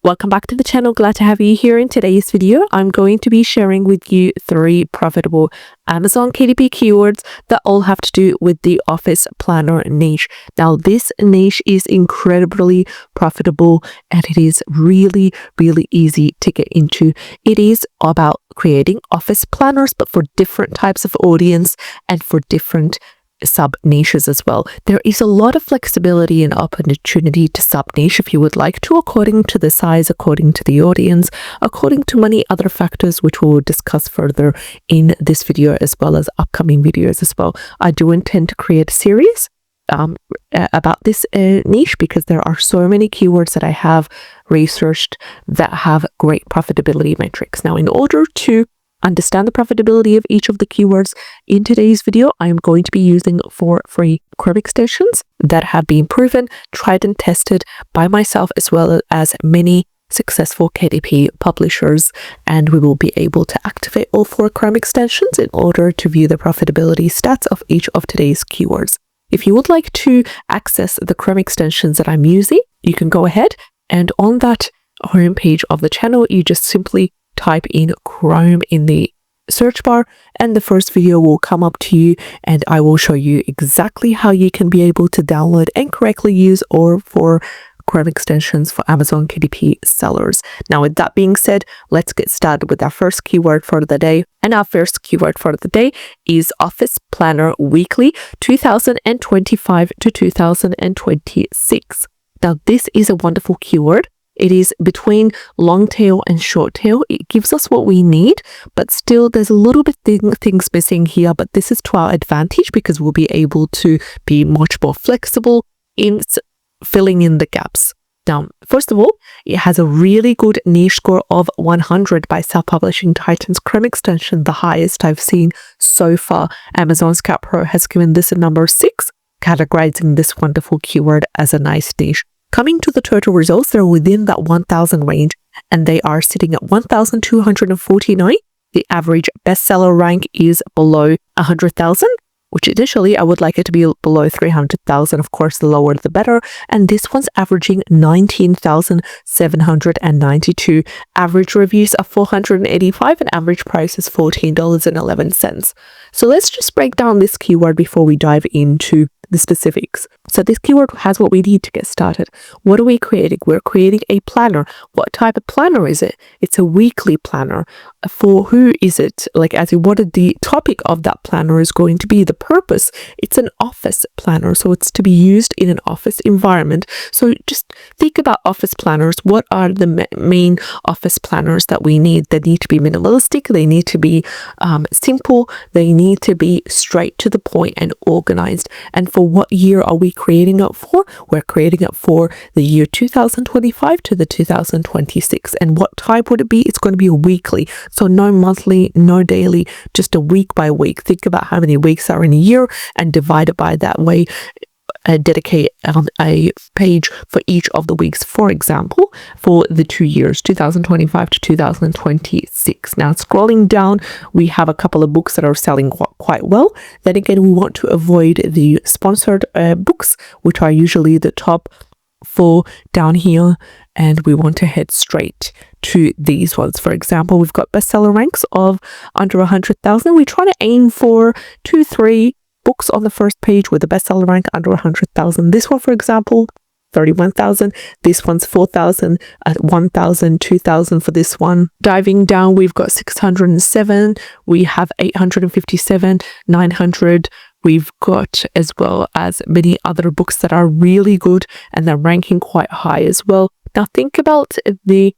Welcome back to the channel. Glad to have you here. In today's video, I'm going to be sharing with you 3 profitable Amazon KDP keywords that all have to do with the office planner niche. Now, this niche is incredibly profitable and it is really easy to get into. It is about creating office planners, but for different types of audience and for different sub niches as well. There is a lot of flexibility and opportunity to sub niche if you would like to, according to the size, according to the audience, according to many other factors, which we will discuss further in this video as well as upcoming videos as well. I do intend to create a series about this niche because there are so many keywords that I have researched that have great profitability metrics. Now, in order to understand the profitability of each of the keywords in today's video, I am going to be using 4 free Chrome extensions that have been proven, tried and tested by myself as well as many successful KDP publishers, and we will be able to activate all 4 Chrome extensions in order to view the profitability stats of each of today's keywords. If you would like to access the Chrome extensions that I'm using, you can go ahead and on that homepage of the channel, you just simply type in Chrome in the search bar and the first video will come up to you, and I will show you exactly how you can be able to download and correctly use or for Chrome extensions for Amazon KDP sellers. Now, with that being said, let's get started with our first keyword for the day. And our first keyword for the day is Office Planner Weekly 2025 to 2026. Now, this is a wonderful keyword. It is between long tail and short tail. It gives us what we need, but still there's a little bit things missing here, but this is to our advantage because we'll be able to be much more flexible in filling in the gaps. Now, first of all, it has a really good niche score of 100 by Self-Publishing Titan's Chrome extension, the highest I've seen so far. Amazon Scout Pro has given this a number 6, categorizing this wonderful keyword as a nice niche. Coming to the total results, they're within that 1,000 range, and they are sitting at 1,249. The average bestseller rank is below 100,000, which initially I would like it to be below 300,000. Of course, the lower the better. And this one's averaging 19,792. Average reviews are 485 and average price is $14.11. So let's just break down this keyword before we dive into the specifics. So this keyword has what we need to get started. What are we creating? We're creating a planner. What type of planner is it? It's a weekly planner. For who is it? Like, as in, what the topic of that planner is going to be, the purpose. It's an office planner, so it's to be used in an office environment. So just think about office planners. What are the main office planners that we need? They need to be minimalistic. They need to be simple. They need to be straight to the point and organized. And for what year are we creating it for? We're creating it for the year 2025 to the 2026. And what type would it be? It's going to be a weekly. So no monthly, no daily, just a week by week. Think about how many weeks are in a year and divide it by that way. Dedicate a page for each of the weeks, for example, for the 2 years, 2025 to 2026. Now, scrolling down, we have a couple of books that are selling quite well. Then again, we want to avoid the sponsored books, which are usually the top 4 down here, and we want to head straight to these ones. For example, we've got bestseller ranks of under 100,000. We try to aim for 2-3 books on the first page with a bestseller rank under 100,000. This one, for example, 31,000. This one's 4,000, 1,000, 2,000 for this one. Diving down, we've got 607. We have 857, 900. We've got as well as many other books that are really good and they're ranking quite high as well. Now think about the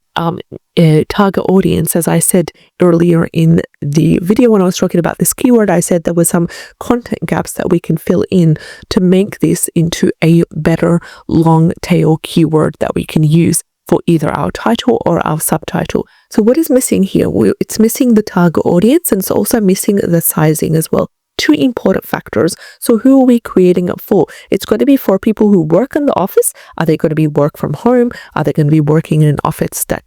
target audience. As I said earlier in the video when I was talking about this keyword, I said there were some content gaps that we can fill in to make this into a better long tail keyword that we can use for either our title or our subtitle. So what is missing here? It's missing the target audience and it's also missing the sizing as well. 2 important factors. So who are we creating it for? It's going to be for people who work in the office. Are they going to be work from home? Are they going to be working in an office that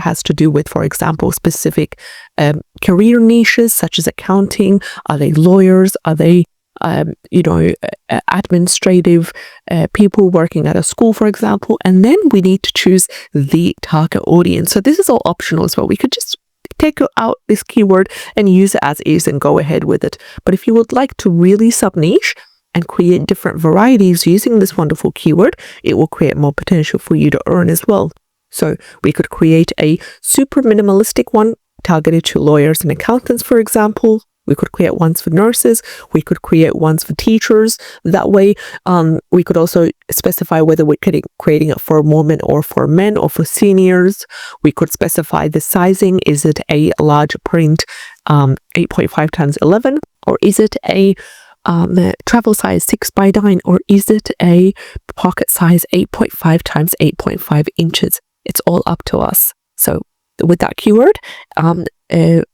has to do with, for example, specific career niches such as accounting? Are they lawyers? Are they administrative people working at a school, for example. And then we need to choose the target audience. So this is all optional as well. We could just take out this keyword and use it as is and go ahead with it. But if you would like to really sub-niche and create different varieties using this wonderful keyword, it will create more potential for you to earn as well. So we could create a super minimalistic one targeted to lawyers and accountants, for example. We could create ones for nurses. We could create ones for teachers. That way, we could also specify whether we're creating it for women or for men or for seniors. We could specify the sizing. Is it a large print 8.5 times 11, or is it a travel size 6x9, or is it a pocket size 8.5 times 8.5 inches? It's all up to us. So with that keyword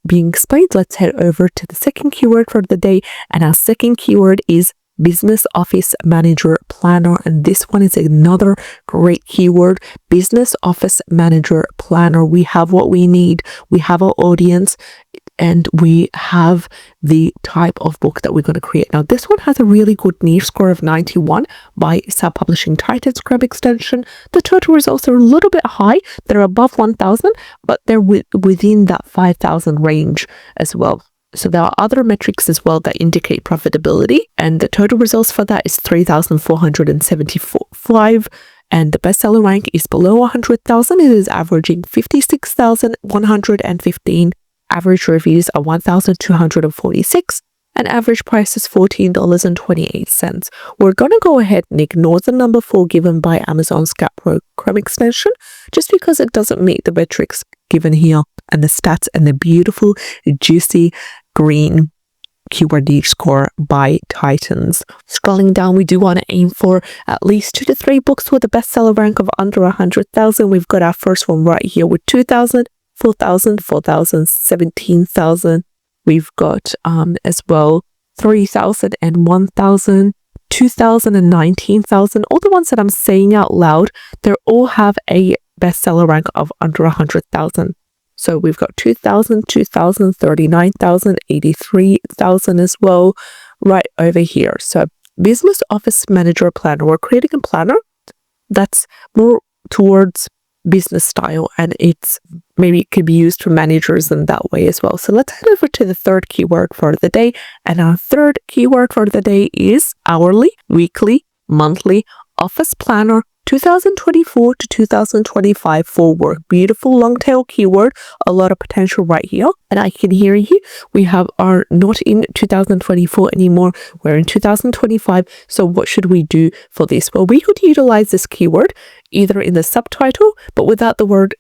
being explained, let's head over to the second keyword for the day. And our second keyword is Business Office Manager Planner. And this one is another great keyword. Business Office Manager Planner. We have what we need. We have our audience, and we have the type of book that we're going to create. Now, this one has a really good niche score of 91 by Self-Publishing Titan Scrub Extension. The total results are a little bit high. They're above 1,000, but they're within that 5,000 range as well. So there are other metrics as well that indicate profitability, and the total results for that is 3,475. And the bestseller rank is below 100,000. It is averaging 56,115. Average reviews are 1,246, and average price is $14.28. We're going to go ahead and ignore the number 4 given by Amazon's Gap Pro Chrome extension, just because it doesn't meet the metrics given here and the stats and the beautiful, juicy green keyword niche score by Titans. Scrolling down, we do want to aim for at least 2 to 3 books with a bestseller rank of under 100,000. We've got our first one right here with 2,000. 4,000, 4,000, 17,000. We've got as well 3,000 and 1,000, 2,000 and 19,000. All the ones that I'm saying out loud, they all have a bestseller rank of under 100,000. So we've got 2,000, 2,000, 39,000, 83,000 as well right over here. So Business Office Manager Planner. We're creating a planner that's more towards business style, and it's maybe it could be used for managers in that way as well. So let's head over to the third keyword for the day. And our third keyword for the day is hourly, weekly, monthly office planner 2024 to 2025 for work. Beautiful long tail keyword, a lot of potential right here. And I can hear you. We are not in 2024 anymore. We're in 2025. So what should we do for this? Well, we could utilize this keyword either in the subtitle, but without the word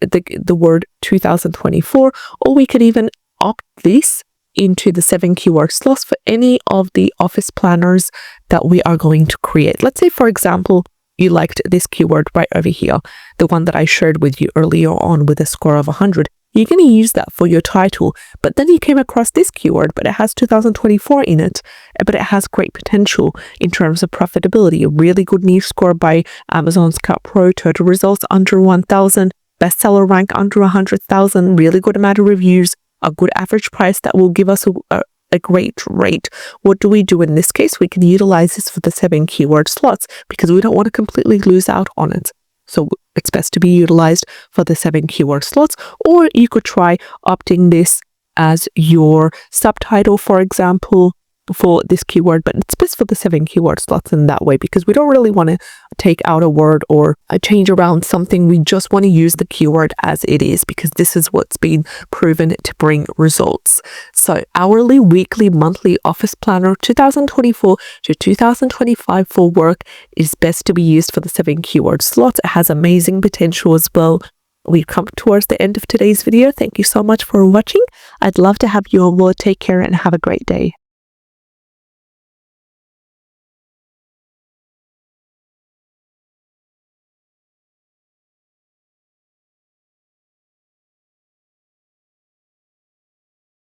2024, or we could even opt this into the 7 keyword slots for any of the office planners that we are going to create. Let's say, for example, you liked this keyword right over here, the one that I shared with you earlier on with a score of 100. You're going to use that for your title, but then you came across this keyword, but it has 2024 in it, but it has great potential in terms of profitability. A really good niche score by Amazon's Gap Pro, total results under 1,000, bestseller rank under 100,000, really good amount of reviews, a good average price that will give us a great rate. What do we do in this case? We can utilize this for the 7 keyword slots because we don't want to completely lose out on it. So it's best to be utilized for the 7 keyword slots, or you could try opting this as your subtitle, for example, for this keyword, but it's best for the 7 keyword slots in that way because we don't really want to take out a word or change around something. We just want to use the keyword as it is because this is what's been proven to bring results. So hourly, weekly, monthly office planner 2024 to 2025 for work is best to be used for the 7 keyword slots. It has amazing potential as well. We've come towards the end of today's video. Thank you so much for watching. I'd love to have you on board. Take care and have a great day.